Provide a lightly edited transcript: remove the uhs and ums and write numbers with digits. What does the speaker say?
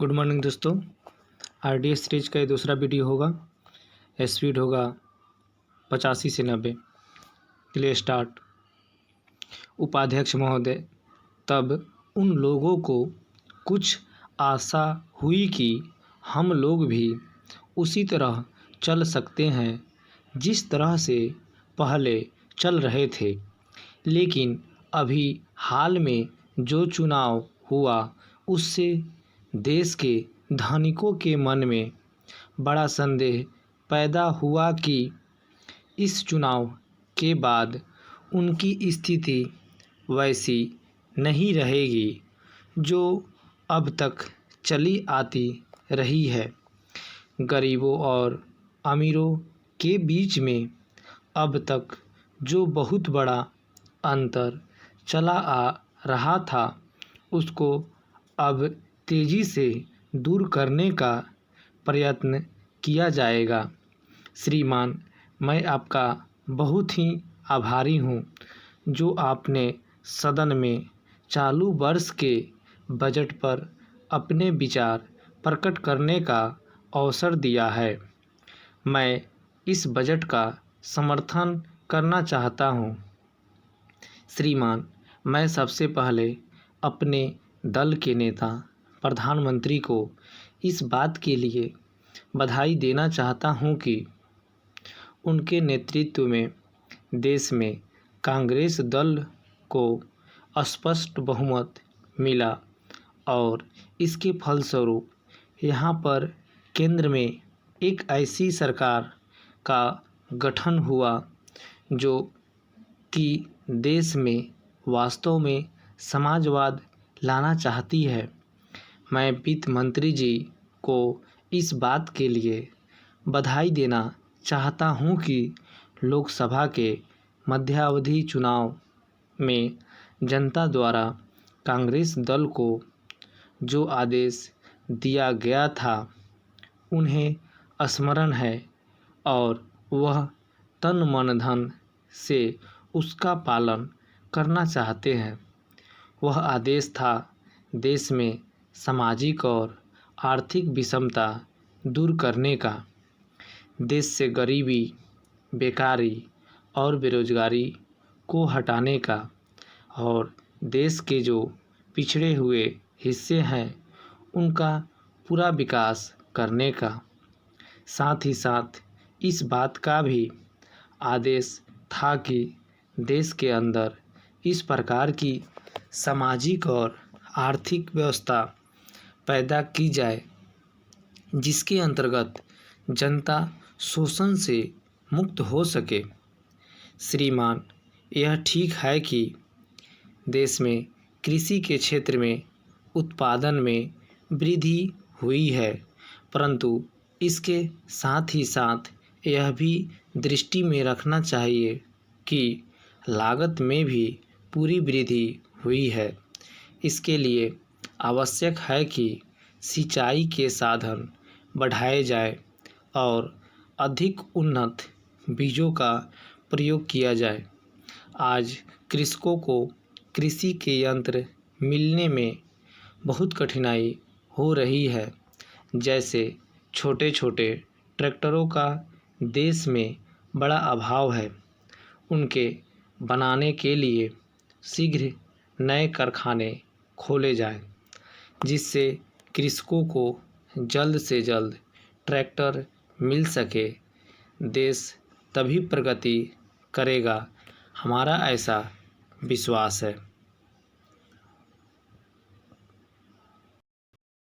Good morning दोस्तों। RDS series का ये दूसरा वीडियो होगा। स्पीड होगा 85 से 90। चलिए स्टार्ट। उपाध्यक्ष महोदय, तब उन लोगों को कुछ आशा हुई कि हम लोग भी उसी तरह चल सकते हैं जिस तरह से पहले चल रहे थे। लेकिन अभी हाल में जो चुनाव हुआ उससे देश के धनिकों के मन में बड़ा संदेह पैदा हुआ कि इस चुनाव के बाद उनकी स्थिति वैसी नहीं रहेगी जो अब तक चली आती रही है। गरीबों और अमीरों के बीच में अब तक जो बहुत बड़ा अंतर चला आ रहा था उसको अब तेज़ी से दूर करने का प्रयत्न किया जाएगा। श्रीमान, मैं आपका बहुत ही आभारी हूँ जो आपने सदन में चालू वर्ष के बजट पर अपने विचार प्रकट करने का अवसर दिया है। मैं इस बजट का समर्थन करना चाहता हूँ। श्रीमान, मैं सबसे पहले अपने दल के नेता प्रधानमंत्री को इस बात के लिए बधाई देना चाहता हूं कि उनके नेतृत्व में देश में कांग्रेस दल को स्पष्ट बहुमत मिला और इसके फलस्वरूप यहां पर केंद्र में एक ऐसी सरकार का गठन हुआ जो कि देश में वास्तव में समाजवाद लाना चाहती है। मैं वित्त मंत्री जी को इस बात के लिए बधाई देना चाहता हूं कि लोकसभा के मध्यावधि चुनाव में जनता द्वारा कांग्रेस दल को जो आदेश दिया गया था उन्हें स्मरण है और वह तन मन धन से उसका पालन करना चाहते हैं। वह आदेश था देश में सामाजिक और आर्थिक विषमता दूर करने का, देश से गरीबी, बेकारी और बेरोजगारी को हटाने का और देश के जो पिछड़े हुए हिस्से हैं उनका पूरा विकास करने का। साथ ही साथ इस बात का भी आदेश था कि देश के अंदर इस प्रकार की सामाजिक और आर्थिक व्यवस्था पैदा की जाए जिसके अंतर्गत जनता शोषण से मुक्त हो सके। श्रीमान, यह ठीक है कि देश में कृषि के क्षेत्र में उत्पादन में वृद्धि हुई है, परंतु इसके साथ ही साथ यह भी दृष्टि में रखना चाहिए कि लागत में भी पूरी वृद्धि हुई है। इसके लिए आवश्यक है कि सिंचाई के साधन बढ़ाए जाए और अधिक उन्नत बीजों का प्रयोग किया जाए। आज कृषकों को कृषि के यंत्र मिलने में बहुत कठिनाई हो रही है। जैसे छोटे छोटे ट्रैक्टरों का देश में बड़ा अभाव है। उनके बनाने के लिए शीघ्र नए कारखाने खोले जाएं, जिससे कृषकों को जल्द से जल्द ट्रैक्टर मिल सके। देश तभी प्रगति करेगा, हमारा ऐसा विश्वास है।